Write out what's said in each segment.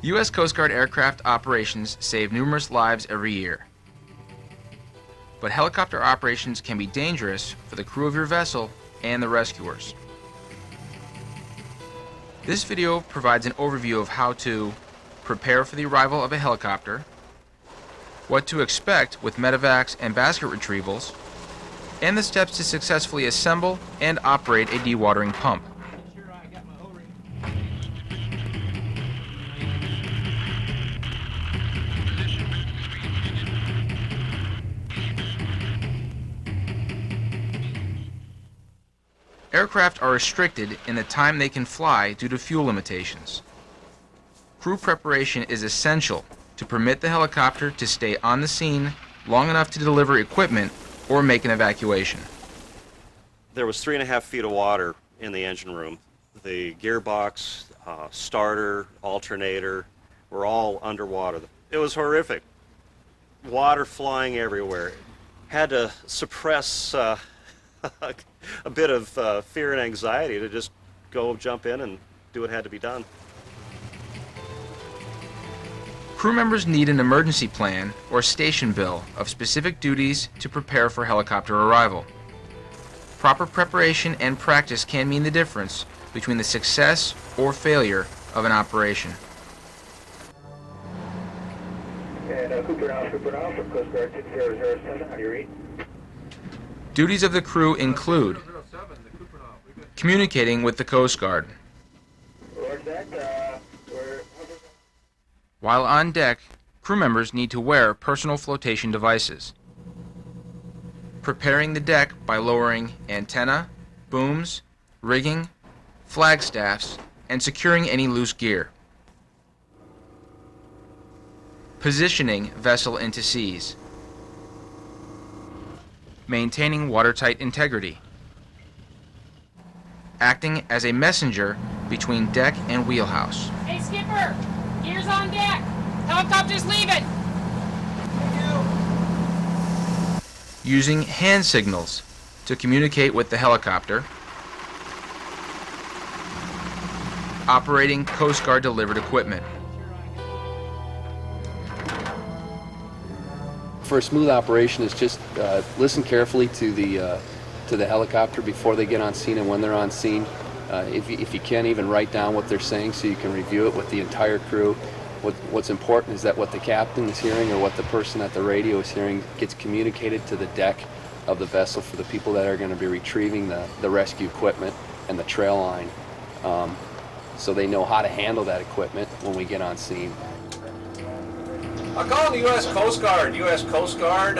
U.S. Coast Guard aircraft operations save numerous lives every year. But helicopter operations can be dangerous for the crew of your vessel and the rescuers. This video provides an overview of how to prepare for the arrival of a helicopter, what to expect with medevacs and basket retrievals, and the steps to successfully assemble and operate a dewatering pump. Aircraft are restricted in the time they can fly due to fuel limitations. Crew preparation is essential to permit the helicopter to stay on the scene long enough to deliver equipment or make an evacuation. There was 3.5 feet of water in the engine room. The gearbox, starter, alternator were all underwater. It was horrific. Water flying everywhere. Had to suppress a bit of fear and anxiety to just go jump in and do what had to be done. Crew members need an emergency plan or station bill of specific duties to prepare for helicopter arrival. Proper preparation and practice can mean the difference between the success or failure of an operation. And Cooper now from Coast Guard 6007, how do you read? Duties of the crew include communicating with the Coast Guard. While on deck, crew members need to wear personal flotation devices. Preparing the deck by lowering antenna, booms, rigging, flagstaffs, and securing any loose gear. Positioning vessel into seas. Maintaining watertight integrity. Acting as a messenger between deck and wheelhouse. Hey skipper, gears on deck. Helicopter's leaving. Using hand signals to communicate with the helicopter. Operating Coast Guard delivered equipment. For a smooth operation is just listen carefully to the helicopter before they get on scene and when they're on scene. If you can, even write down what they're saying so you can review it with the entire crew. What's important is that what the captain is hearing or what the person at the radio is hearing gets communicated to the deck of the vessel for the people that are going to be retrieving the rescue equipment and the trail line, so they know how to handle that equipment when we get on scene. I'm calling the U.S. Coast Guard. U.S. Coast Guard,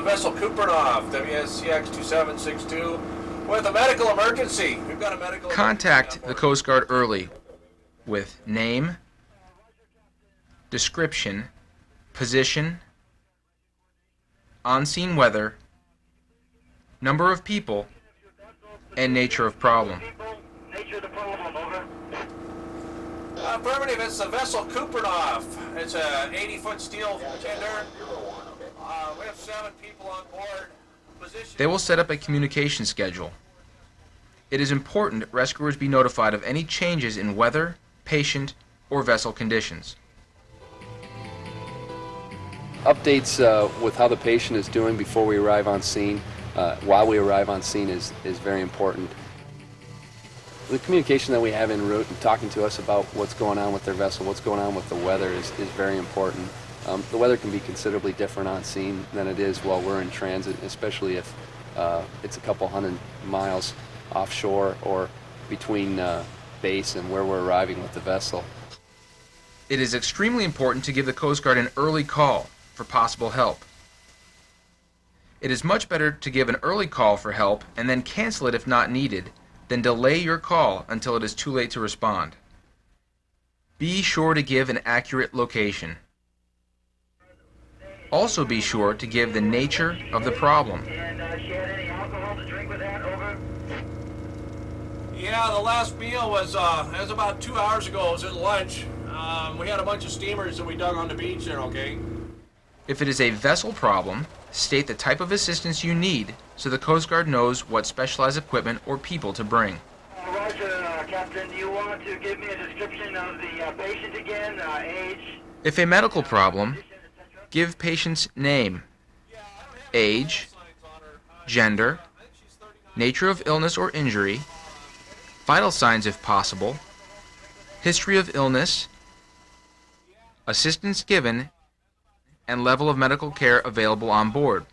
vessel Kupernoff, WSCX 2762, with a medical emergency. We've got a medical Contact the Coast Guard early with name, description, position, on-scene weather, number of people, and nature of problem. Affirmative, it's the vessel Kupernoff. It's a 80-foot steel tender. We have 7 people on board. They will set up a communication schedule. It is important rescuers be notified of any changes in weather, patient, or vessel conditions. Updates with how the patient is doing before we arrive on scene, while we arrive on scene is very important. The communication that we have en route and talking to us about what's going on with their vessel, what's going on with the weather is very important. The weather can be considerably different on scene than it is while we're in transit, especially if it's a couple hundred miles offshore or between base and where we're arriving with the vessel. It is extremely important to give the Coast Guard an early call for possible help. It is much better to give an early call for help and then cancel it if not needed than delay your call until it is too late to respond. Be sure to give an accurate location. Also be sure to give the nature of the problem. Yeah, the last meal was about 2 hours ago. It was at lunch. We had a bunch of steamers that we dug on the beach there, okay? If it is a vessel problem, state the type of assistance you need so the Coast Guard knows what specialized equipment or people to bring. Roger, Captain, do you want to give me a description of the patient again, age? If a medical problem, give patient's name, age, gender, nature of illness or injury, vital signs if possible, history of illness, assistance given, and level of medical care available on board.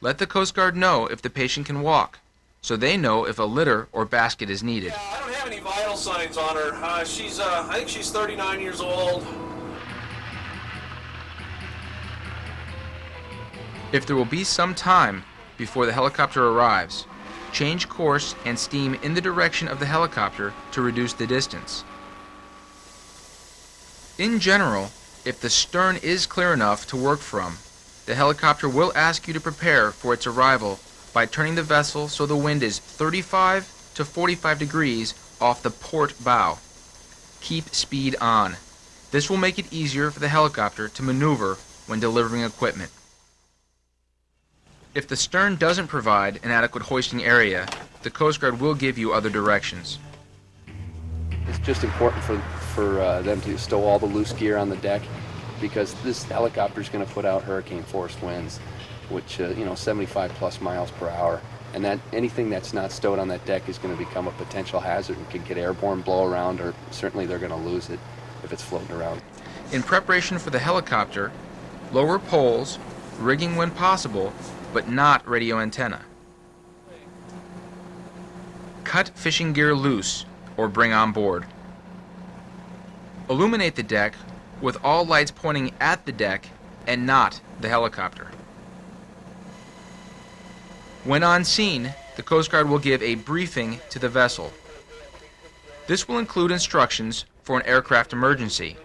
Let the Coast Guard know if the patient can walk, so they know if a litter or basket is needed. Yeah, I don't have any vital signs on her. I think she's 39 years old. If there will be some time before the helicopter arrives, change course and steam in the direction of the helicopter to reduce the distance. In general, if the stern is clear enough to work from, the helicopter will ask you to prepare for its arrival by turning the vessel so the wind is 35 to 45 degrees off the port bow. Keep speed on. This will make it easier for the helicopter to maneuver when delivering equipment. If the stern doesn't provide an adequate hoisting area, the Coast Guard will give you other directions. It's just important for them to stow all the loose gear on the deck, because this helicopter is going to put out hurricane force winds, which 75 plus miles per hour, and that anything that's not stowed on that deck is going to become a potential hazard and can get airborne, blow around, or certainly they're going to lose it if it's floating around. In preparation for the helicopter, lower poles, rigging when possible, but not radio antenna. Cut fishing gear loose or bring on board. Illuminate the deck with all lights pointing at the deck and not the helicopter. When on scene, the Coast Guard will give a briefing to the vessel. This will include instructions for an aircraft emergency.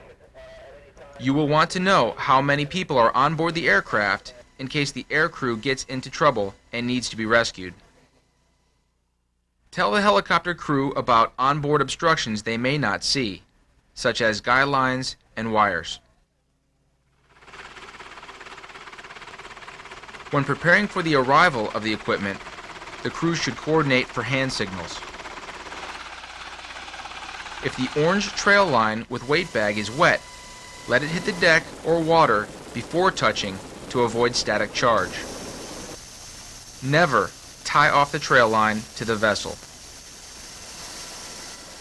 You will want to know how many people are on board the aircraft in case the aircrew gets into trouble and needs to be rescued. Tell the helicopter crew about onboard obstructions they may not see, such as guy lines and wires. When preparing for the arrival of the equipment, the crew should coordinate for hand signals. If the orange trail line with weight bag is wet, let it hit the deck or water before touching to avoid static charge. Never tie off the trail line to the vessel.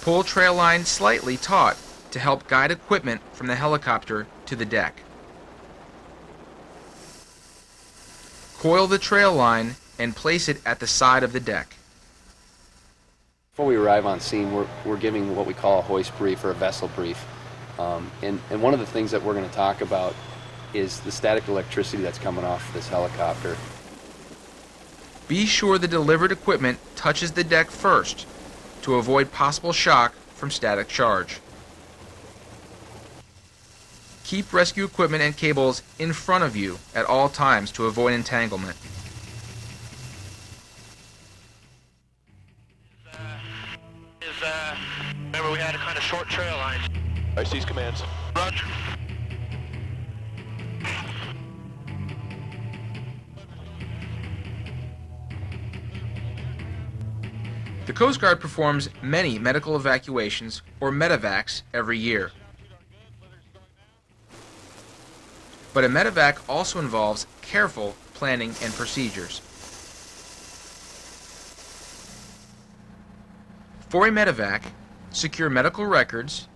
Pull trail line slightly taut to help guide equipment from the helicopter to the deck. Coil the trail line and place it at the side of the deck. Before we arrive on scene, we're giving what we call a hoist brief or a vessel brief. And one of the things that we're going to talk about is the static electricity that's coming off this helicopter. Be sure the delivered equipment touches the deck first to avoid possible shock from static charge. Keep rescue equipment and cables in front of you at all times to avoid entanglement. Remember we had a kind of short trail line. I cease commands. Roger. The Coast Guard performs many medical evacuations, or medevacs, every year. But a medevac also involves careful planning and procedures. For a medevac, secure medical records,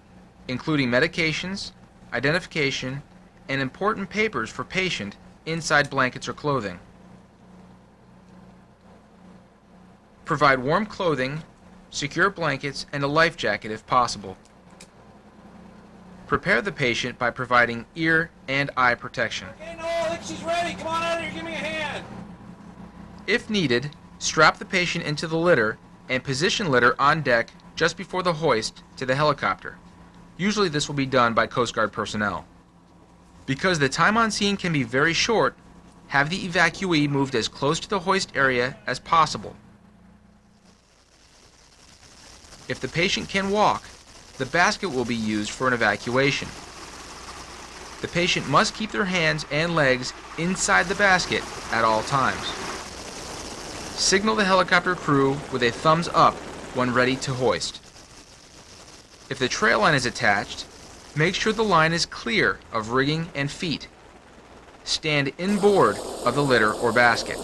including medications, identification, and important papers for patient inside blankets or clothing. Provide warm clothing, secure blankets, and a life jacket if possible. Prepare the patient by providing ear and eye protection. Okay, no, I think she's ready. Come on out here, give me a hand. If needed, strap the patient into the litter and position litter on deck just before the hoist to the helicopter. Usually this will be done by Coast Guard personnel. Because the time on scene can be very short, have the evacuee moved as close to the hoist area as possible. If the patient can walk, the basket will be used for an evacuation. The patient must keep their hands and legs inside the basket at all times. Signal the helicopter crew with a thumbs up when ready to hoist. If the trail line is attached, make sure the line is clear of rigging and feet. Stand inboard of the litter or basket.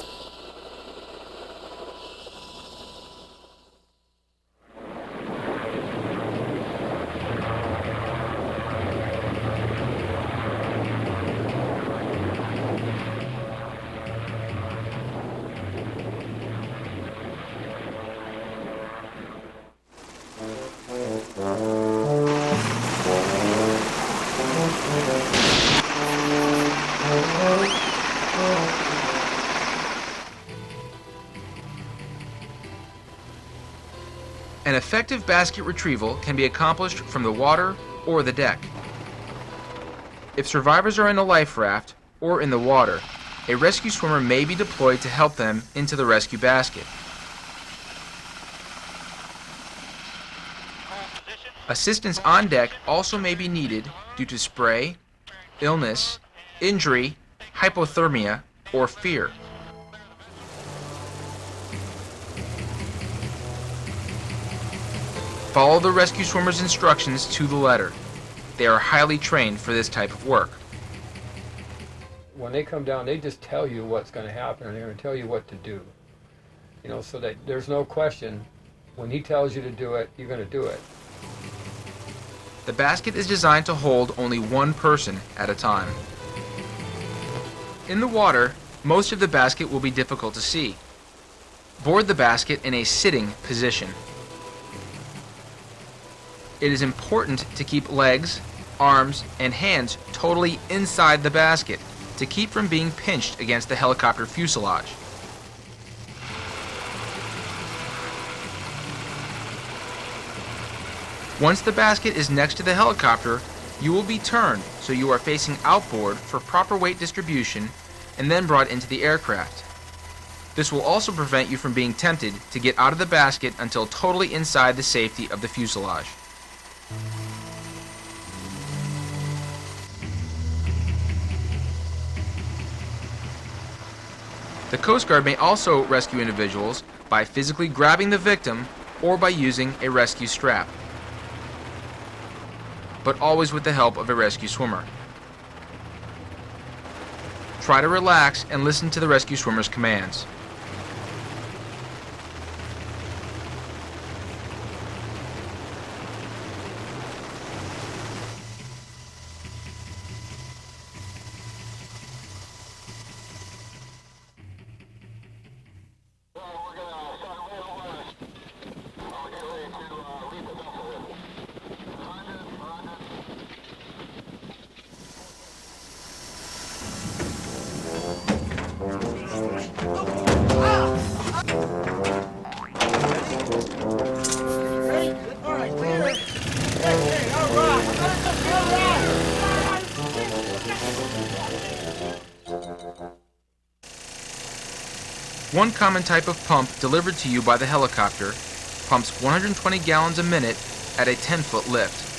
An effective basket retrieval can be accomplished from the water or the deck. If survivors are in a life raft or in the water, a rescue swimmer may be deployed to help them into the rescue basket. Assistance on deck also may be needed due to spray, illness, injury, hypothermia, or fear. Follow the rescue swimmer's instructions to the letter. They are highly trained for this type of work. When they come down, they just tell you what's going to happen, and they're going to tell you what to do. You know, so that there's no question. When he tells you to do it, you're going to do it. The basket is designed to hold only one person at a time. In the water, most of the basket will be difficult to see. Board the basket in a sitting position. It is important to keep legs, arms, and hands totally inside the basket to keep from being pinched against the helicopter fuselage. Once the basket is next to the helicopter, you will be turned so you are facing outboard for proper weight distribution and then brought into the aircraft. This will also prevent you from being tempted to get out of the basket until totally inside the safety of the fuselage. The Coast Guard may also rescue individuals by physically grabbing the victim or by using a rescue strap, but always with the help of a rescue swimmer. Try to relax and listen to the rescue swimmer's commands. One common type of pump delivered to you by the helicopter pumps 120 gallons a minute at a 10-foot lift.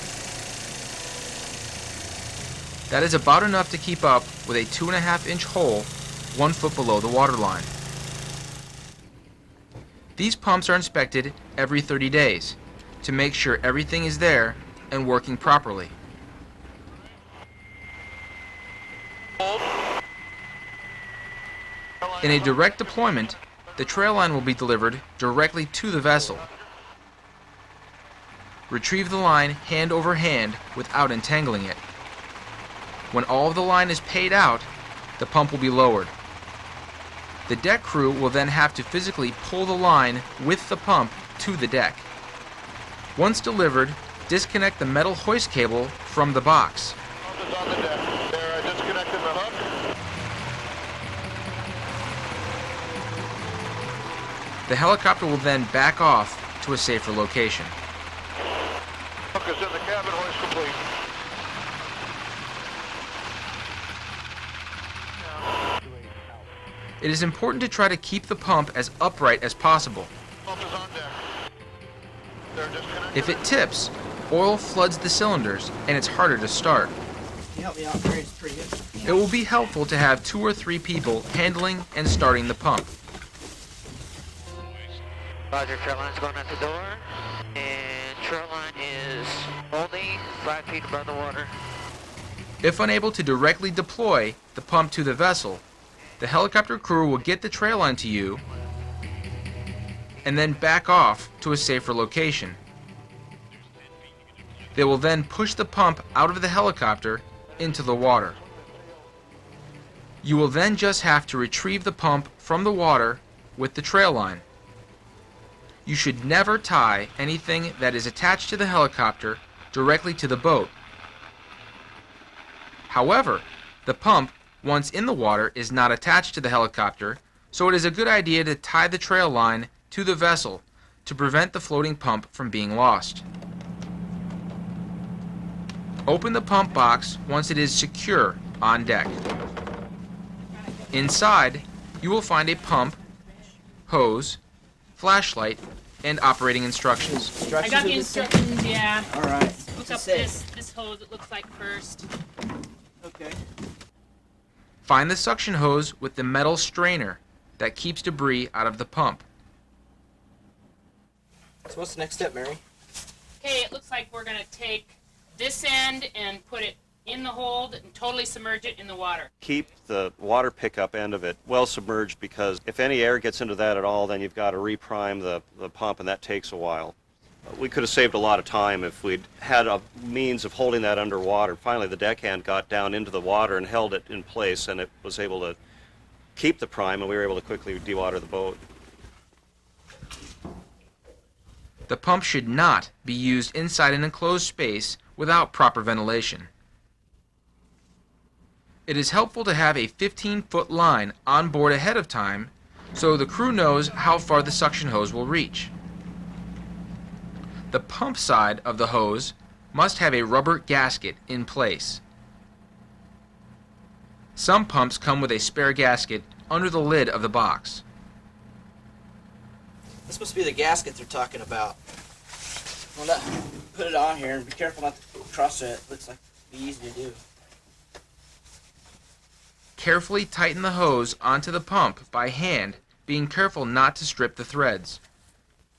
That is about enough to keep up with a 2.5-inch hole 1 foot below the waterline. These pumps are inspected every 30 days to make sure everything is there and working properly. In a direct deployment, the trail line will be delivered directly to the vessel. Retrieve the line hand over hand without entangling it. When all of the line is paid out, the pump will be lowered. The deck crew will then have to physically pull the line with the pump to the deck. Once delivered, disconnect the metal hoist cable from the box. Pump is on the deck. They're disconnecting the hook. The helicopter will then back off to a safer location. Hook is in the cabin, hoist complete. It is important to try to keep the pump as upright as possible. Pump is on deck. They're disconnected. If it tips, oil floods the cylinders and it's harder to start. Can you help me out, Gary? It's pretty good. It will be helpful to have 2 or 3 people handling and starting the pump. Roger, trail line's going out the door, and trail line is 5 feet above the water. If unable to directly deploy the pump to the vessel, the helicopter crew will get the trail line to you and then back off to a safer location. They will then push the pump out of the helicopter into the water. You will then just have to retrieve the pump from the water with the trail line. You should never tie anything that is attached to the helicopter directly to the boat. However, the pump, once in the water, is not attached to the helicopter, so it is a good idea to tie the trail line to the vessel to prevent the floating pump from being lost. Open the pump box once it is secure on deck. Inside, you will find a pump, hose, flashlight, and operating instructions. I got the instructions, yeah. All right. Hook up this hose, it looks like first. Okay. Find the suction hose with the metal strainer that keeps debris out of the pump. So what's the next step, Mary? Okay, it looks like we're gonna take this end and put it in the hold and totally submerge it in the water. Keep the water pickup end of it well submerged, because if any air gets into that at all, then you've got to reprime the pump, and that takes a while. We could have saved a lot of time if we'd had a means of holding that underwater. Finally, the deckhand got down into the water and held it in place, and it was able to keep the prime, and we were able to quickly dewater the boat. The pump should not be used inside an enclosed space without proper ventilation. It is helpful to have a 15-foot line on board ahead of time so the crew knows how far the suction hose will reach. The pump side of the hose must have a rubber gasket in place. Some pumps come with a spare gasket under the lid of the box. This must be the gasket they're talking about. Well, put it on here and be careful not to cross it. Looks like it'd be easy to do. Carefully tighten the hose onto the pump by hand, being careful not to strip the threads.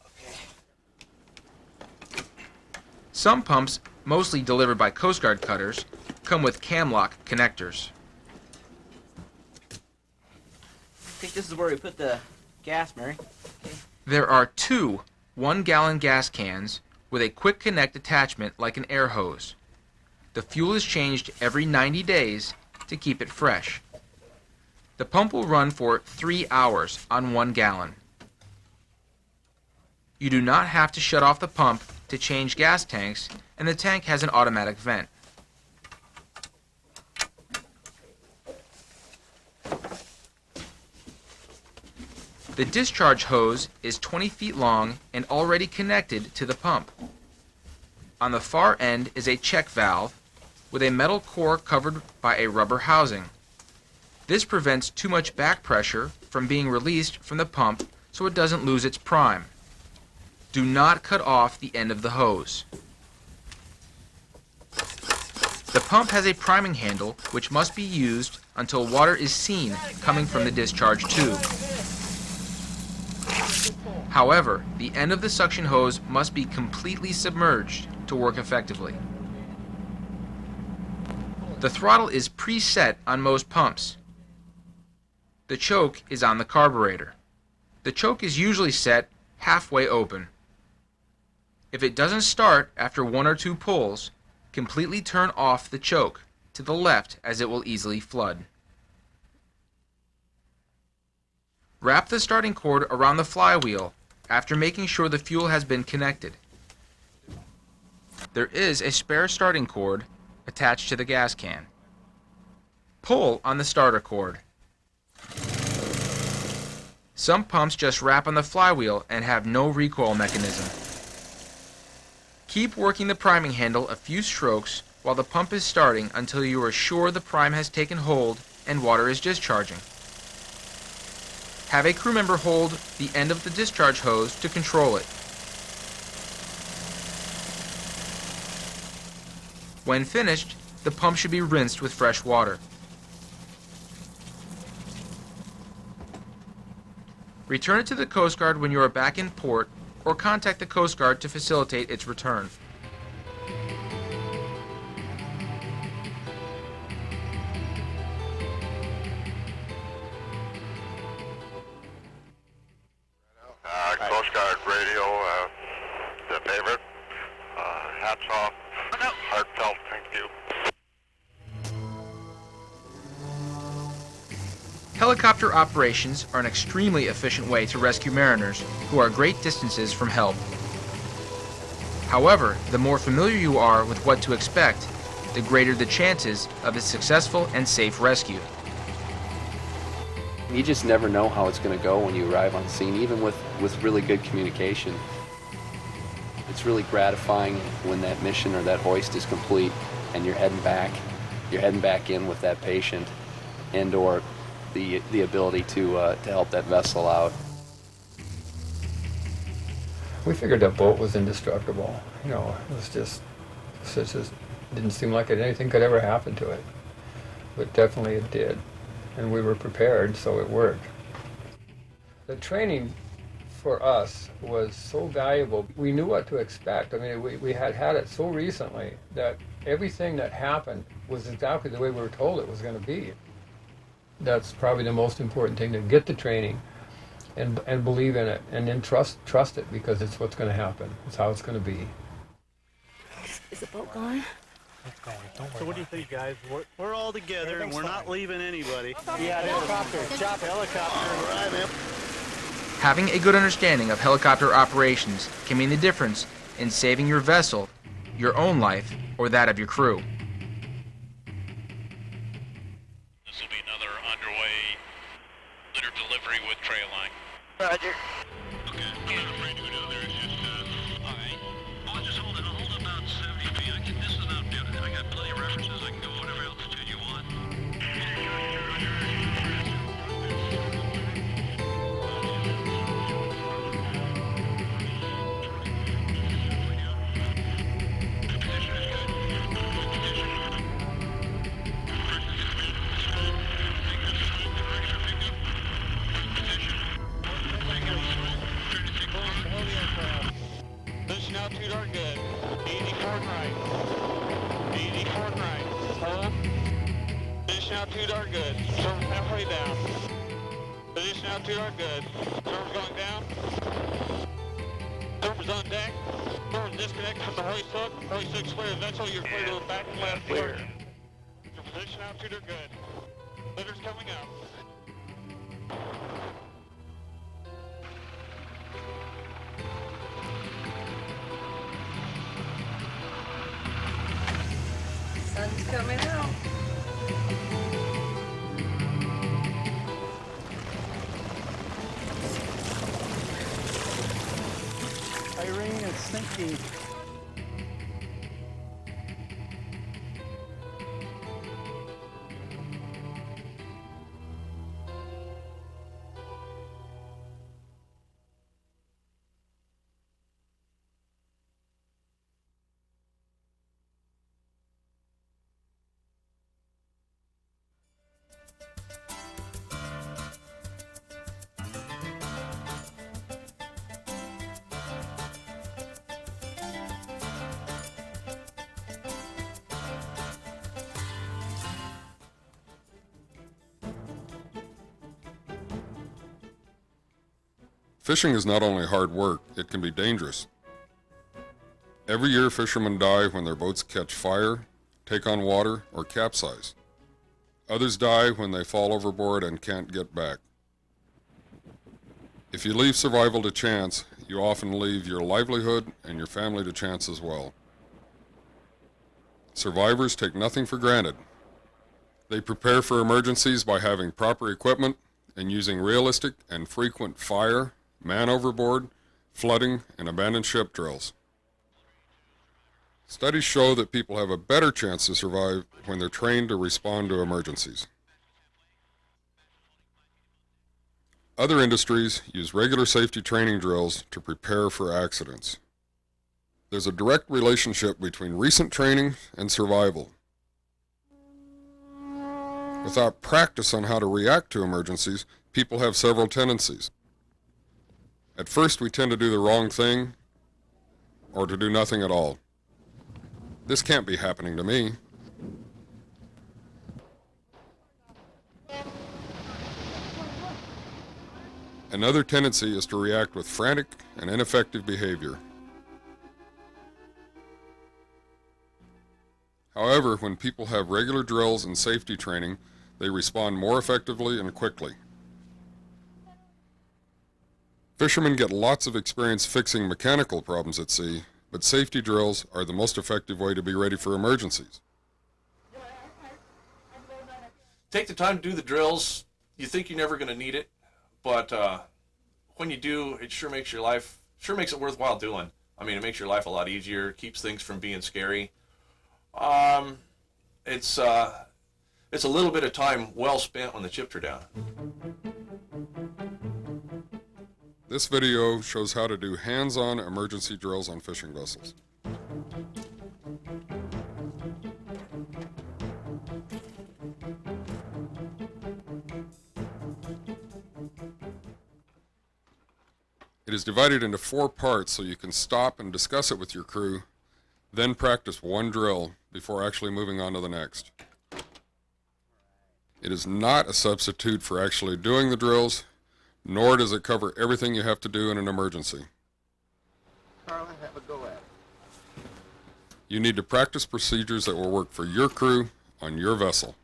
Okay. Some pumps, mostly delivered by Coast Guard cutters, come with cam lock connectors. I think this is where we put the gas, Mary. Okay. There are two 1-gallon gas cans with a quick connect attachment like an air hose. The fuel is changed every 90 days to keep it fresh. The pump will run for 3 hours on 1 gallon. You do not have to shut off the pump to change gas tanks, and the tank has an automatic vent. The discharge hose is 20 feet long and already connected to the pump. On the far end is a check valve with a metal core covered by a rubber housing. This prevents too much back pressure from being released from the pump so it doesn't lose its prime. Do not cut off the end of the hose. The pump has a priming handle which must be used until water is seen coming from the discharge tube. However, the end of the suction hose must be completely submerged to work effectively. The throttle is preset on most pumps. The choke is on the carburetor. The choke is usually set halfway open. If it doesn't start after 1 or 2 pulls, completely turn off the choke to the left as it will easily flood. Wrap the starting cord around the flywheel after making sure the fuel has been connected. There is a spare starting cord attached to the gas can. Pull on the starter cord. Some pumps just wrap on the flywheel and have no recoil mechanism. Keep working the priming handle a few strokes while the pump is starting until you are sure the prime has taken hold and water is discharging. Have a crew member hold the end of the discharge hose to control it. When finished, the pump should be rinsed with fresh water. Return it to the Coast Guard when you are back in port, or contact the Coast Guard to facilitate its return. Helicopter operations are an extremely efficient way to rescue mariners who are great distances from help. However, the more familiar you are with what to expect, the greater the chances of a successful and safe rescue. You just never know how it's going to go when you arrive on scene, even with really good communication. It's really gratifying when that mission or that hoist is complete and you're heading back in with that patient and or the ability to help that vessel out. We figured that boat was indestructible. You know, it just didn't seem like anything could ever happen to it. But definitely it did. And we were prepared, so it worked. The training for us was so valuable. We knew what to expect. I mean, we had it so recently that everything that happened was exactly the way we were told it was going to be. That's probably the most important thing, to get the training and believe in it, and then trust it, because it's what's going to happen. It's how it's going to be. Is the boat going? It's going. Don't worry. So what do you think, guys? We're all together and we're not leaving anybody. Yeah, helicopter. Chop helicopter. All right, man. Having a good understanding of helicopter operations can mean the difference in saving your vessel, your own life, or that of your crew. This will be another underway litter delivery with trail line. Roger. Okay, I'm not afraid to go down there. It's just, alright. I'll just hold it. I'll hold it about 70 feet. This is not muted. I got plenty of references. I can go whatever altitude you want. Position altitude are good. Easy forward right. Easy forward right. Hold. Position altitude are good. Server's halfway down. Position altitude are good. Server's going down. Server's on deck. Server's disconnected from the hoist hook. Hoist hook's clear. That's all you're clear to the back and left. Clear. Your position altitude are good. Litter's coming up. Sun's coming out. Irene is sinking. Fishing is not only hard work, it can be dangerous. Every year fishermen die when their boats catch fire, take on water, or capsize. Others die when they fall overboard and can't get back. If you leave survival to chance, you often leave your livelihood and your family to chance as well. Survivors take nothing for granted. They prepare for emergencies by having proper equipment and using realistic and frequent fire, man overboard, flooding, and abandoned ship drills. Studies show that people have a better chance to survive when they're trained to respond to emergencies. Other industries use regular safety training drills to prepare for accidents. There's a direct relationship between recent training and survival. Without practice on how to react to emergencies, people have several tendencies. At first, we tend to do the wrong thing or to do nothing at all. This can't be happening to me. Another tendency is to react with frantic and ineffective behavior. However, when people have regular drills and safety training, They respond more effectively and quickly. Fishermen get lots of experience fixing mechanical problems at sea, but safety drills are the most effective way to be ready for emergencies. Take the time to do the drills. You think you're never going to need it, but when you do, it sure makes it worthwhile doing. I mean, it makes your life a lot easier, keeps things from being scary. It's a little bit of time well spent when the chips are down. This video shows how to do hands-on emergency drills on fishing vessels. It is divided into 4 parts so you can stop and discuss it with your crew, then practice one drill before actually moving on to the next. It is not a substitute for actually doing the drills, nor does it cover everything you have to do in an emergency. Carla, have a go at it. You need to practice procedures that will work for your crew on your vessel.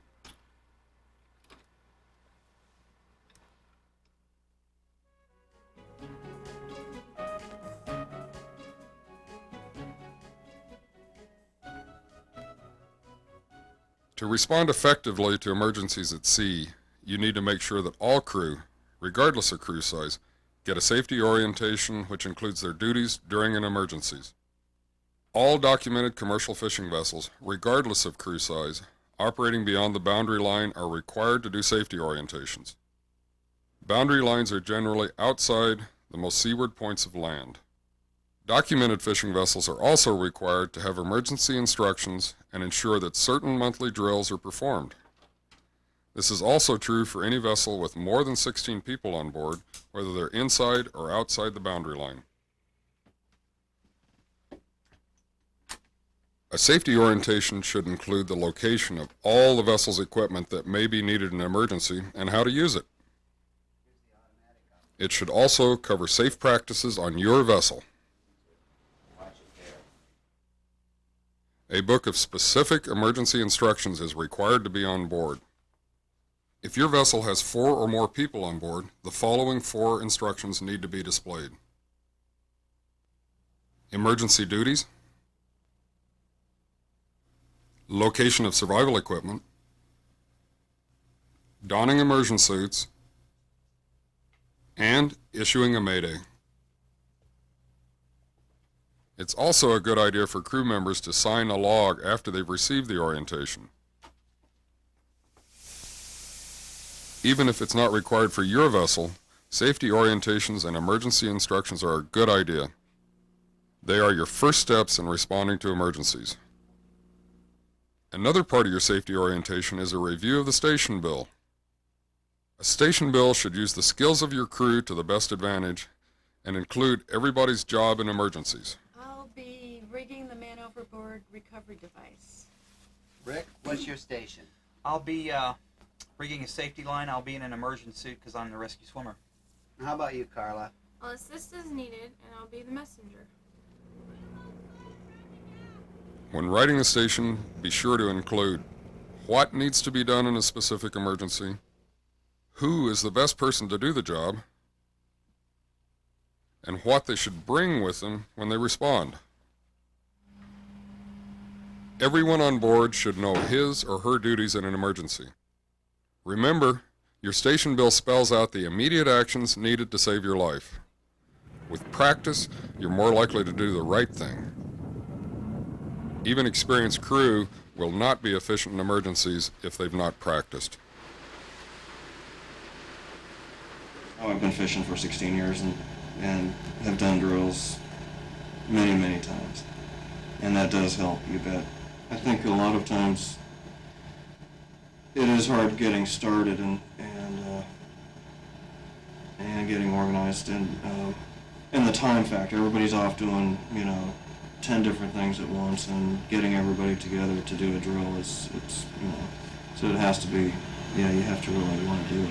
To respond effectively to emergencies at sea, you need to make sure that all crew, regardless of crew size, get a safety orientation which includes their duties during an emergencies. All documented commercial fishing vessels, regardless of crew size, operating beyond the boundary line are required to do safety orientations. Boundary lines are generally outside the most seaward points of land. Documented fishing vessels are also required to have emergency instructions and ensure that certain monthly drills are performed. This is also true for any vessel with more than 16 people on board, whether they're inside or outside the boundary line. A safety orientation should include the location of all the vessel's equipment that may be needed in an emergency and how to use it. It should also cover safe practices on your vessel. A book of specific emergency instructions is required to be on board. If your vessel has 4 or more people on board, the following 4 instructions need to be displayed. Emergency duties, location of survival equipment, donning immersion suits, and issuing a mayday. It's also a good idea for crew members to sign a log after they've received the orientation. Even if it's not required for your vessel, safety orientations and emergency instructions are a good idea. They are your first steps in responding to emergencies. Another part of your safety orientation is a review of the station bill. A station bill should use the skills of your crew to the best advantage and include everybody's job in emergencies. I'll be rigging the man overboard recovery device. Rick, what's your station? I'll be rigging a safety line. I'll be in an immersion suit because I'm the rescue swimmer. How about you, Carla? I'll assist as needed, and I'll be the messenger. When writing the station, be sure to include what needs to be done in a specific emergency, who is the best person to do the job, and what they should bring with them when they respond. Everyone on board should know his or her duties in an emergency. Remember, your station bill spells out the immediate actions needed to save your life. With practice, you're more likely to do the right thing. Even experienced crew will not be efficient in emergencies if they've not practiced. I've been fishing for 16 years and have done drills many, many times. And that does help, you bet. I think a lot of times it is hard getting started and getting organized and the time factor. Everybody's off doing, 10 different things at once, and getting everybody together to do a drill is so it has to be, you have to really want to do it.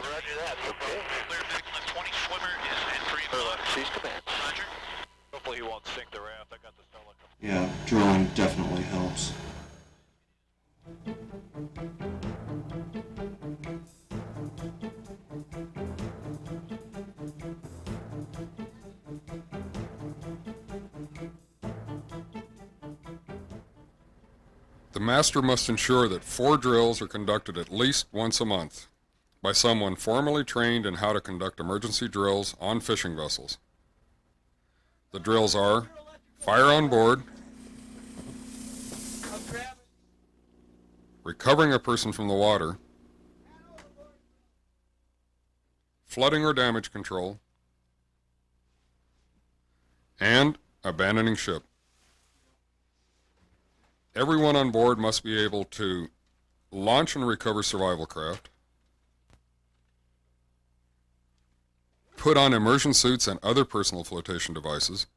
Roger that. Okay. Clear back left 20 swimmer is entering the left. She's command. Roger. Hopefully he won't sink the raft. I got the Stella. Yeah, drilling definitely helps. The master must ensure that 4 drills are conducted at least once a month by someone formally trained in how to conduct emergency drills on fishing vessels. The drills are fire on board, recovering a person from the water, flooding or damage control, and abandoning ship. Everyone on board must be able to launch and recover survival craft, put on immersion suits and other personal flotation devices,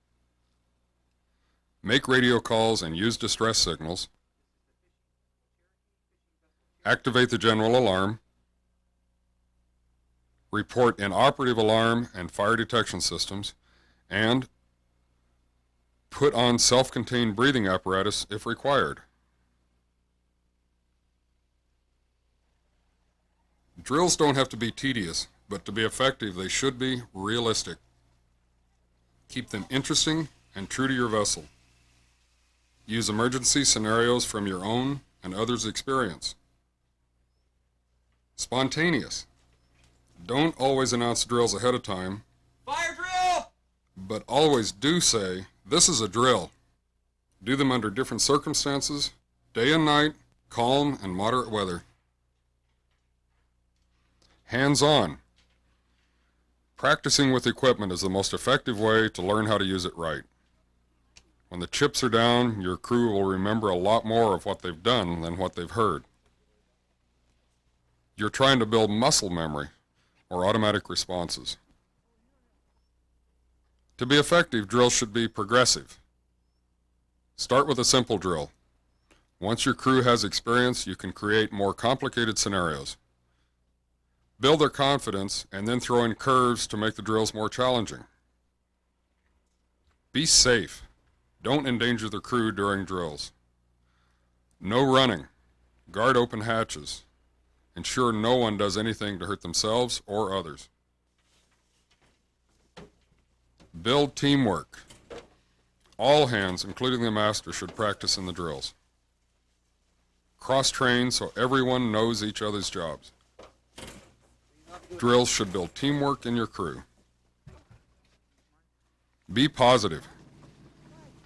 make radio calls and use distress signals, activate the general alarm, report inoperative alarm and fire detection systems, and put on self-contained breathing apparatus if required. Drills don't have to be tedious, but to be effective, they should be realistic. Keep them interesting and true to your vessel. Use emergency scenarios from your own and others' experience. Spontaneous. Don't always announce drills ahead of time. Fire drill! But always do say, this is a drill. Do them under different circumstances, day and night, calm and moderate weather. Hands-on. Practicing with equipment is the most effective way to learn how to use it right. When the chips are down, your crew will remember a lot more of what they've done than what they've heard. You're trying to build muscle memory or automatic responses. To be effective, drills should be progressive. Start with a simple drill. Once your crew has experience, you can create more complicated scenarios. Build their confidence and then throw in curves to make the drills more challenging. Be safe. Don't endanger the crew during drills. No running. Guard open hatches. Ensure no one does anything to hurt themselves or others. Build teamwork. All hands, including the master, should practice in the drills. Cross-train so everyone knows each other's jobs. Drills should build teamwork in your crew. Be positive.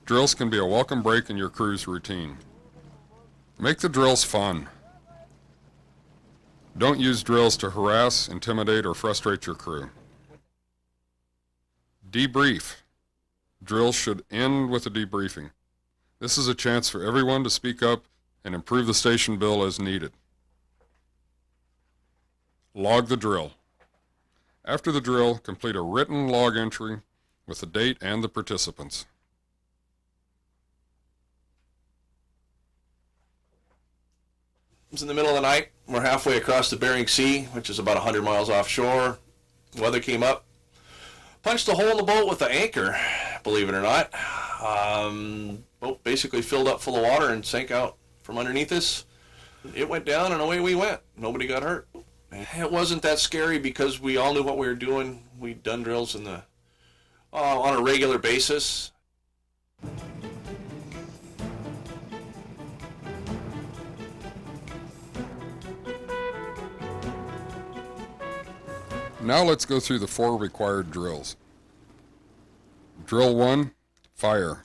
Drills can be a welcome break in your crew's routine. Make the drills fun. Don't use drills to harass, intimidate, or frustrate your crew. Debrief. Drills should end with a debriefing. This is a chance for everyone to speak up and improve the station bill as needed. Log the drill. After the drill, complete a written log entry with the date and the participants. It's in the middle of the night. We're halfway across the Bering Sea, which is about 100 miles offshore. Weather came up. Punched a hole in the boat with the anchor, believe it or not. Boat basically filled up full of water and sank out from underneath us. It went down and away we went. Nobody got hurt. It wasn't that scary because we all knew what we were doing. We'd done drills in the on a regular basis. Now let's go through the 4 required drills. Drill 1, fire.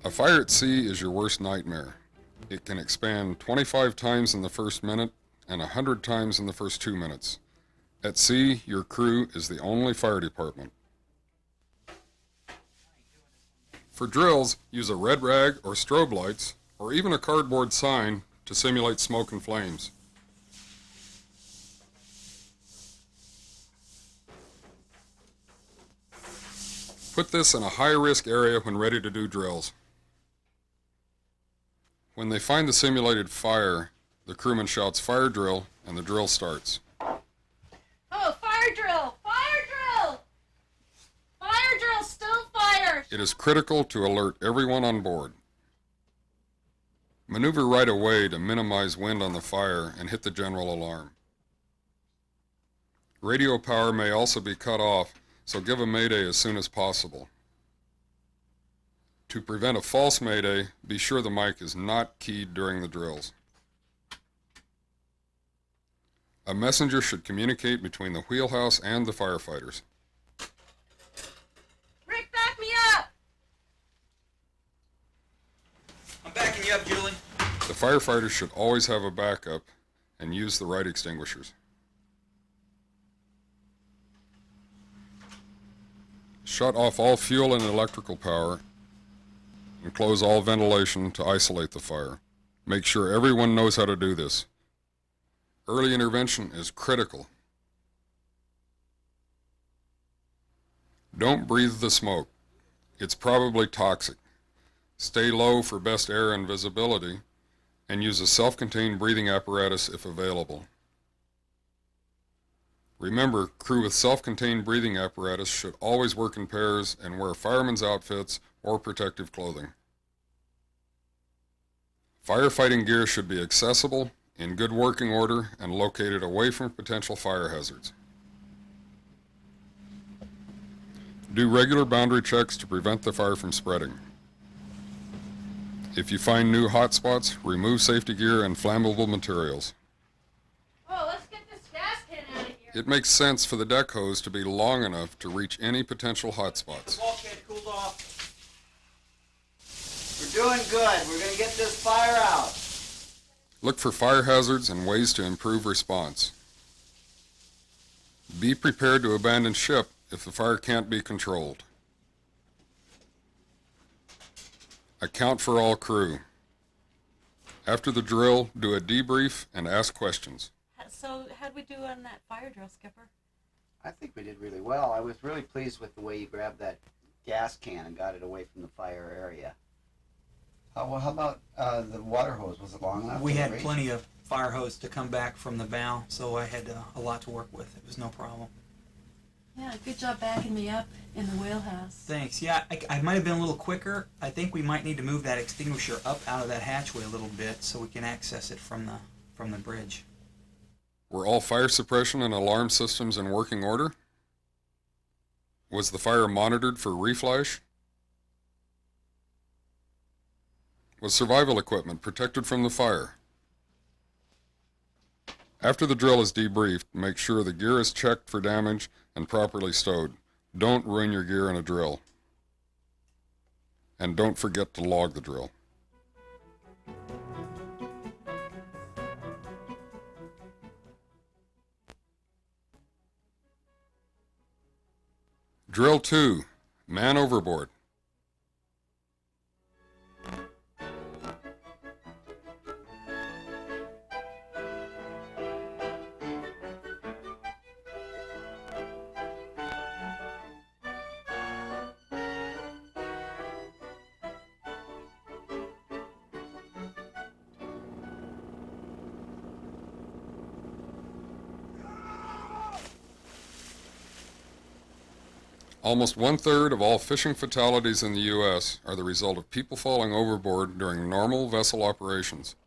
A fire at sea is your worst nightmare. It can expand 25 times in the first minute and 100 times in the first 2 minutes. At sea, your crew is the only fire department. For drills, use a red rag or strobe lights, or even a cardboard sign to simulate smoke and flames. Put this in a high-risk area when ready to do drills. When they find the simulated fire, the crewman shouts fire drill and the drill starts. Oh, fire drill! Fire drill! Fire drill, still fire! It is critical to alert everyone on board. Maneuver right away to minimize wind on the fire and hit the general alarm. Radio power may also be cut off, so give a mayday as soon as possible. To prevent a false mayday, be sure the mic is not keyed during the drills. A messenger should communicate between the wheelhouse and the firefighters. Rick, back me up! I'm backing you up, Julie. The firefighters should always have a backup and use the right extinguishers. Shut off all fuel and electrical power and close all ventilation to isolate the fire. Make sure everyone knows how to do this. Early intervention is critical. Don't breathe the smoke. It's probably toxic. Stay low for best air and visibility, and use a self-contained breathing apparatus if available. Remember, crew with self-contained breathing apparatus should always work in pairs and wear fireman's outfits or protective clothing. Firefighting gear should be accessible, in good working order, and located away from potential fire hazards. Do regular boundary checks to prevent the fire from spreading. If you find new hotspots, remove safety gear and flammable materials. Oh, let's get this gas can out of here. It makes sense for the deck hose to be long enough to reach any potential hotspots. Bulkhead cooled off. We're doing good. We're going to get this fire out. Look for fire hazards and ways to improve response. Be prepared to abandon ship if the fire can't be controlled. Account for all crew. After the drill, do a debrief and ask questions. So, how'd we do on that fire drill, Skipper? I think we did really well. I was really pleased with the way you grabbed that gas can and got it away from the fire area. How about the water hose? Was it long enough? We had plenty of fire hose to come back from the bow, so I had a lot to work with. It was no problem. Yeah, good job backing me up in the wheelhouse. Thanks. Yeah, I might have been a little quicker. I think we might need to move that extinguisher up out of that hatchway a little bit so we can access it from the bridge. Were all fire suppression and alarm systems in working order? Was the fire monitored for reflash? Was survival equipment protected from the fire? After the drill is debriefed, make sure the gear is checked for damage and properly stowed. Don't ruin your gear in a drill. And don't forget to log the drill. Drill 2, man overboard. Almost 1/3 of all fishing fatalities in the U.S. are the result of people falling overboard during normal vessel operations.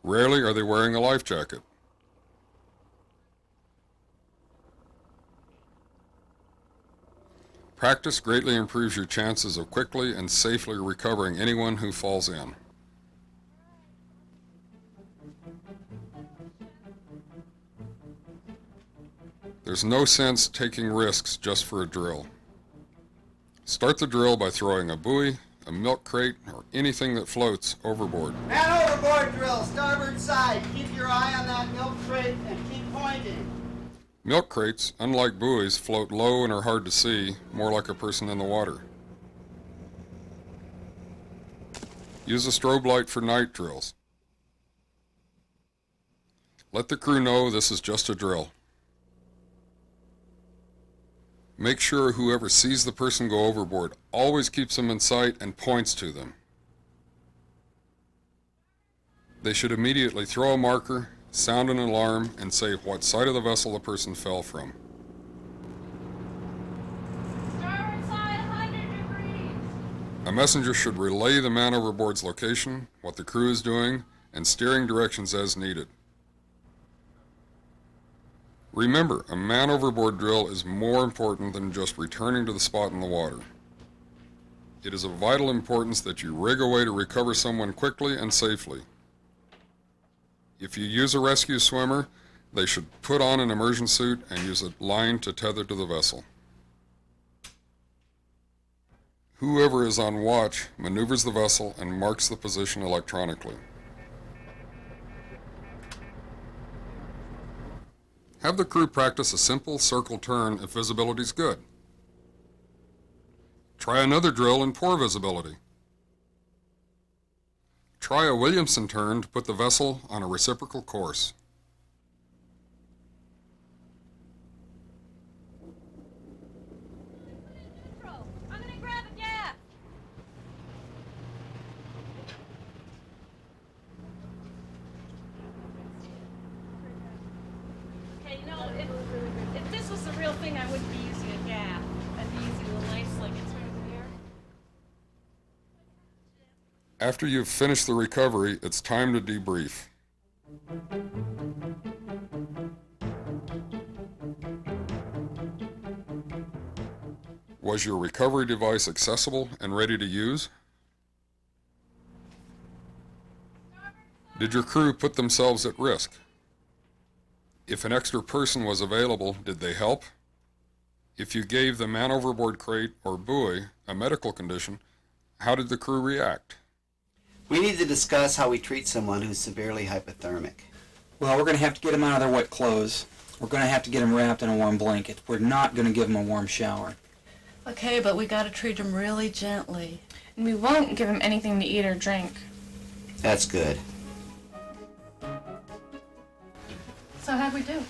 Rarely are they wearing a life jacket. Practice greatly improves your chances of quickly and safely recovering anyone who falls in. There's no sense taking risks just for a drill. Start the drill by throwing a buoy, a milk crate, or anything that floats overboard. Man overboard drill, starboard side. Keep your eye on that milk crate and keep pointing. Milk crates, unlike buoys, float low and are hard to see, more like a person in the water. Use a strobe light for night drills. Let the crew know this is just a drill. Make sure whoever sees the person go overboard always keeps them in sight and points to them. They should immediately throw a marker, sound an alarm, and say what side of the vessel the person fell from. Starboard side, 100 degrees. A messenger should relay the man overboard's location, what the crew is doing, and steering directions as needed. Remember, a man overboard drill is more important than just returning to the spot in the water. It is of vital importance that you rig a way to recover someone quickly and safely. If you use a rescue swimmer, they should put on an immersion suit and use a line to tether to the vessel. Whoever is on watch maneuvers the vessel and marks the position electronically. Have the crew practice a simple circle turn if visibility is good. Try another drill in poor visibility. Try a Williamson turn to put the vessel on a reciprocal course. I'm gonna grab a gap. Okay, you know, if this was the real thing, I wouldn't be using a gap. I'd be using the knife sling. It's right over here. After you've finished the recovery, it's time to debrief. Was your recovery device accessible and ready to use? Did your crew put themselves at risk? If an extra person was available, did they help? If you gave the man overboard crate or buoy a medical condition, how did the crew react? We need to discuss how we treat someone who's severely hypothermic. Well, we're going to have to get them out of their wet clothes. We're going to have to get them wrapped in a warm blanket. We're not going to give them a warm shower. Okay, but we gotta treat him really gently. And we won't give him anything to eat or drink. That's good. So how'd we do?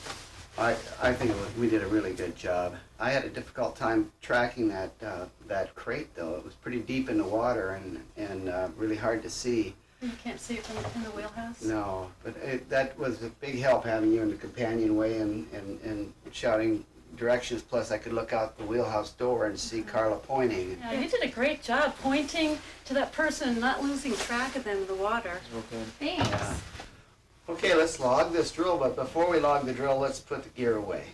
I think we did a really good job. I had a difficult time tracking that crate, though. It was pretty deep in the water and really hard to see. You can't see it from the wheelhouse? No, but that was a big help having you in the companionway and shouting directions. Plus, I could look out the wheelhouse door and see Carla pointing. Yeah, you did a great job pointing to that person and not losing track of them in the water. Okay. Thanks. Yeah. Okay, let's log this drill, but before we log the drill, let's put the gear away.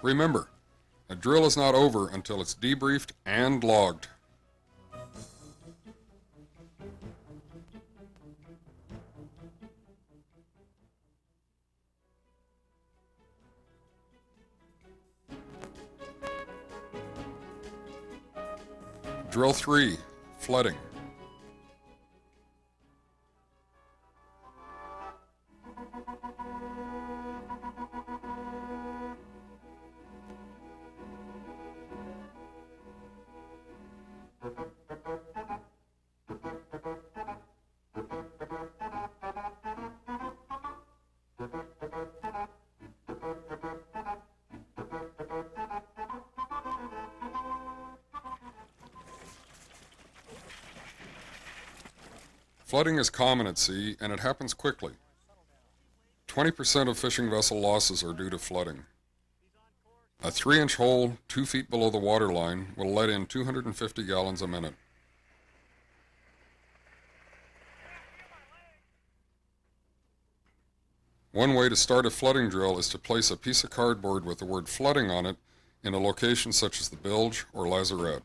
Remember, a drill is not over until it's debriefed and logged. Drill 3, flooding. Flooding is common at sea, and it happens quickly. 20% of fishing vessel losses are due to flooding. A 3-inch hole 2 feet below the water line will let in 250 gallons a minute. One way to start a flooding drill is to place a piece of cardboard with the word flooding on it in a location such as the bilge or lazarette.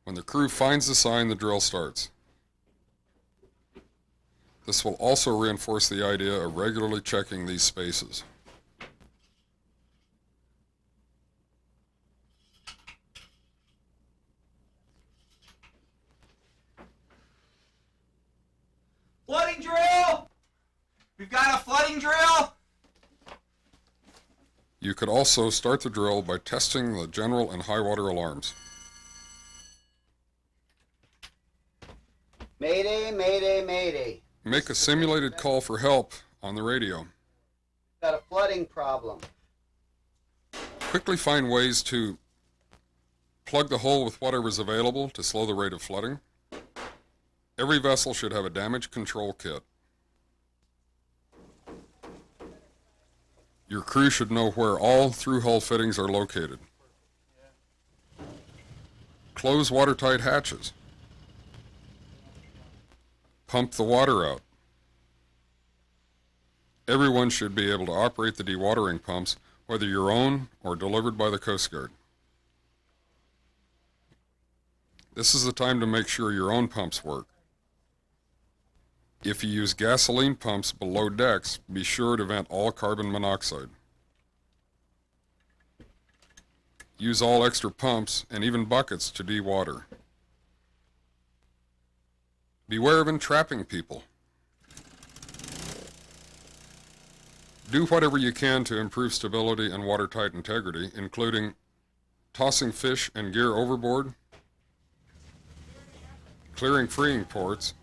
When the crew finds the sign, the drill starts. This will also reinforce the idea of regularly checking these spaces. Flooding drill! We've got a flooding drill! You could also start the drill by testing the general and high water alarms. Mayday, mayday, mayday. Make a simulated call for help on the radio. Got a flooding problem. Quickly find ways to plug the hole with whatever's available to slow the rate of flooding. Every vessel should have a damage control kit. Your crew should know where all through-hull fittings are located. Close watertight hatches. Pump the water out. Everyone should be able to operate the dewatering pumps, whether your own or delivered by the Coast Guard. This is the time to make sure your own pumps work. If you use gasoline pumps below decks, be sure to vent all carbon monoxide. Use all extra pumps and even buckets to dewater. Beware of entrapping people. Do whatever you can to improve stability and watertight integrity, including tossing fish and gear overboard, clearing freeing ports,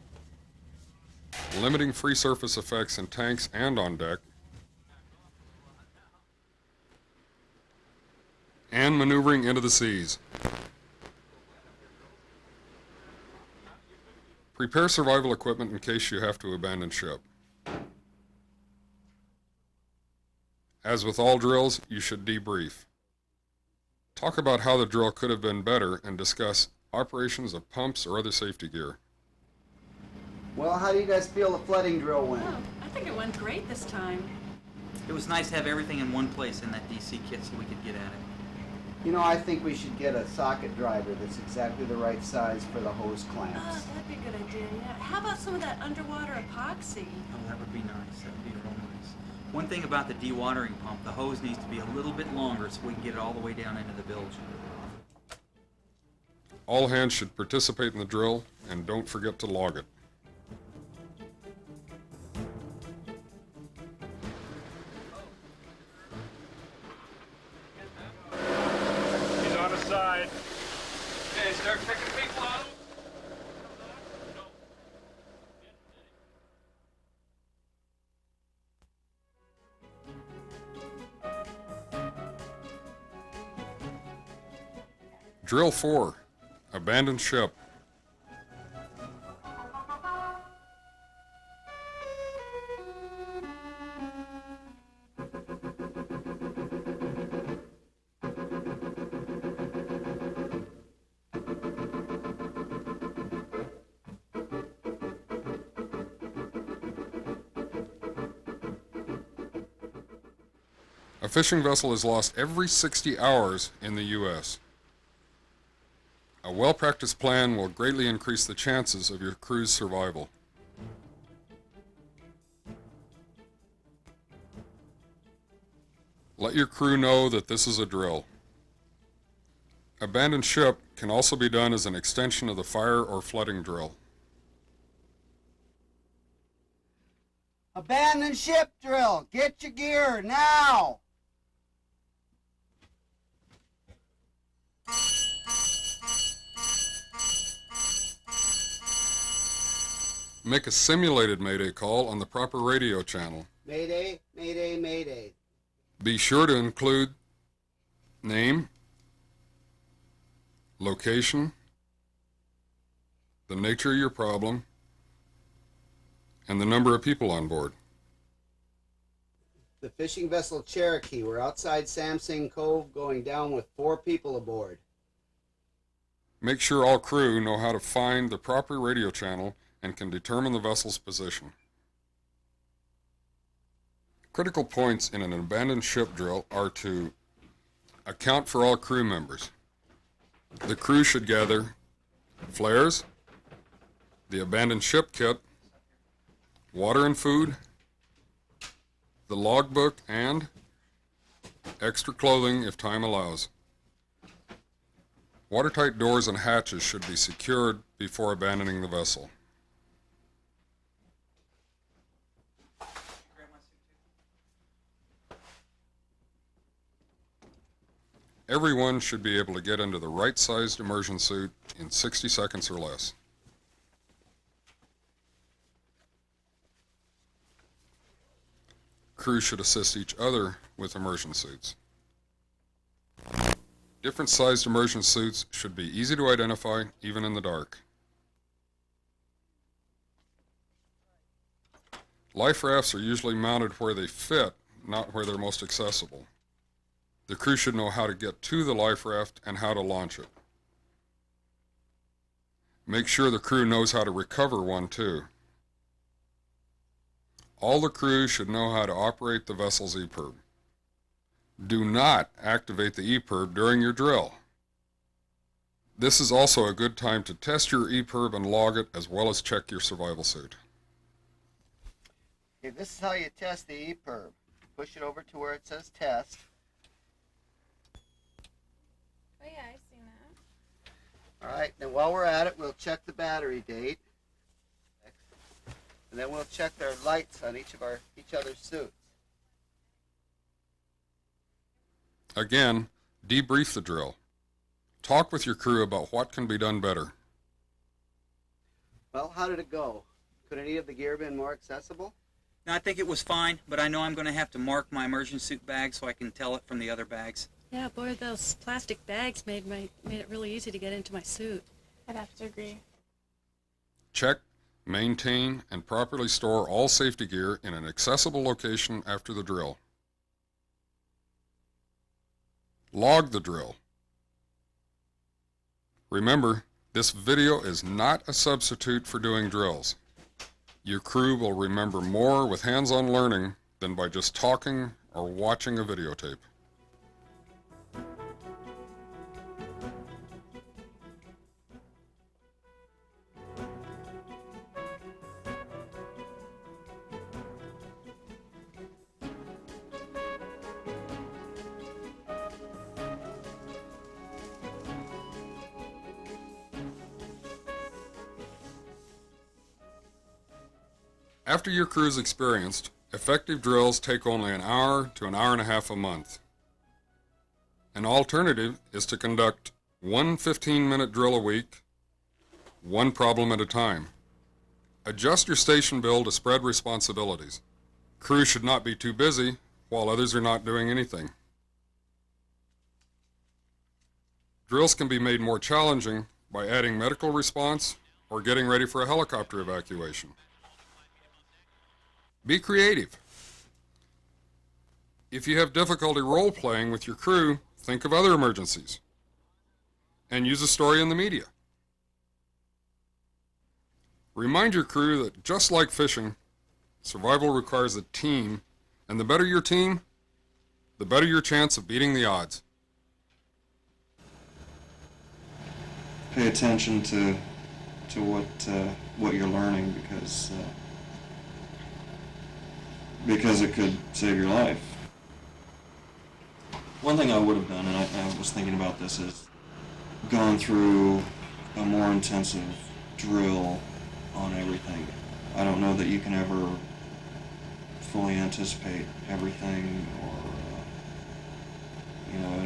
limiting free surface effects in tanks and on deck, and maneuvering into the seas. Prepare survival equipment in case you have to abandon ship. As with all drills, you should debrief. Talk about how the drill could have been better and discuss operations of pumps or other safety gear. Well, how do you guys feel the flooding drill went? Oh, I think it went great this time. It was nice to have everything in one place in that DC kit so we could get at it. You know, I think we should get a socket driver that's exactly the right size for the hose clamps. Oh, that'd be a good idea, yeah. How about some of that underwater epoxy? Oh, that would be nice. That would be real nice. One thing about the dewatering pump, the hose needs to be a little bit longer so we can get it all the way down into the bilge. All hands should participate in the drill, and don't forget to log it. He's on his side. Okay, start picking people out. Drill 4, abandoned ship. A fishing vessel is lost every 60 hours in the U.S. A well-practiced plan will greatly increase the chances of your crew's survival. Let your crew know that this is a drill. Abandoned ship can also be done as an extension of the fire or flooding drill. Abandon ship drill! Get your gear now! Make a simulated Mayday call on the proper radio channel. Mayday, mayday, mayday. Be sure to include name, location, the nature of your problem, and the number of people on board. The fishing vessel Cherokee. We're outside Samsung Cove going down with 4 people aboard. Make sure all crew know how to find the proper radio channel and can determine the vessel's position. Critical points in an abandoned ship drill are to account for all crew members. The crew should gather flares, the abandoned ship kit, water and food, the logbook, and extra clothing if time allows. Watertight doors and hatches should be secured before abandoning the vessel. Everyone should be able to get into the right-sized immersion suit in 60 seconds or less. Crew should assist each other with immersion suits. Different sized immersion suits should be easy to identify, even in the dark. Life rafts are usually mounted where they fit, not where they're most accessible. The crew should know how to get to the life raft and how to launch it. Make sure the crew knows how to recover one too. All the crew should know how to operate the vessel's EPIRB. Do not activate the EPIRB during your drill. This is also a good time to test your EPIRB and log it, as well as check your survival suit. Okay, this is how you test the EPIRB. Push it over to where it says test. Oh yeah, I've seen that. All right, then while we're at it, we'll check the battery date. And then we'll check their lights on each other's suits. Again, debrief the drill. Talk with your crew about what can be done better. Well, how did it go? Could any of the gear been more accessible? No, I think it was fine, but I know I'm going to have to mark my emergency suit bag so I can tell it from the other bags. Yeah, boy, those plastic bags made it really easy to get into my suit. I'd have to agree. Check, maintain, and properly store all safety gear in an accessible location after the drill. Log the drill. Remember, this video is not a substitute for doing drills. Your crew will remember more with hands-on learning than by just talking or watching a videotape. After your crew is experienced, effective drills take only an hour to an hour and a half a month. An alternative is to conduct one 15-minute drill a week, one problem at a time. Adjust your station bill to spread responsibilities. Crew should not be too busy while others are not doing anything. Drills can be made more challenging by adding medical response or getting ready for a helicopter evacuation. Be creative. If you have difficulty role-playing with your crew, think of other emergencies and use a story in the media. Remind your crew that just like fishing, survival requires a team, and the better your team, the better your chance of beating the odds. Pay attention to what you're learning because it could save your life. One thing I would have done, and I was thinking about this, is gone through a more intensive drill on everything. I don't know that you can ever fully anticipate everything, or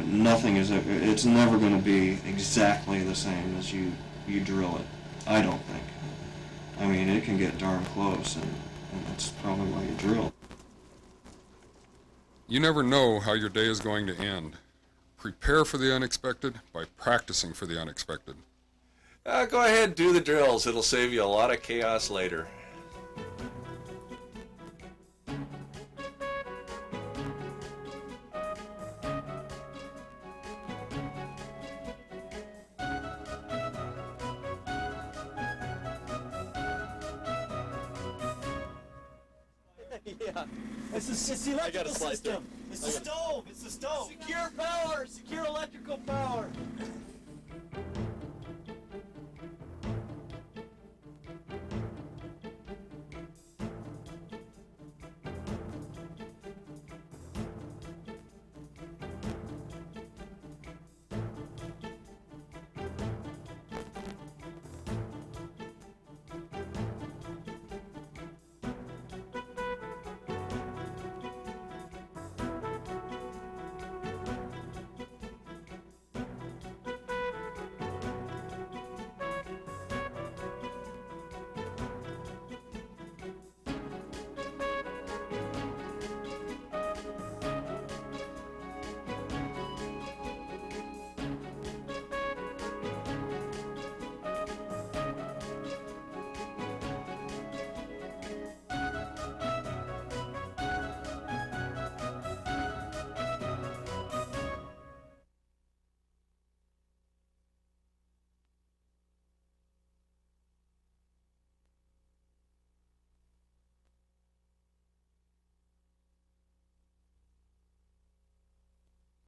nothing is ever, it's never going to be exactly the same as you drill it. I don't think. I mean, it can get darn close, and that's probably why you drill. You never know how your day is going to end. Prepare for the unexpected by practicing for the unexpected. Go ahead and do the drills. It'll save you a lot of chaos later. Yeah, it's the electrical system. It's the stove. It's the stove. Secure power. Secure electrical power.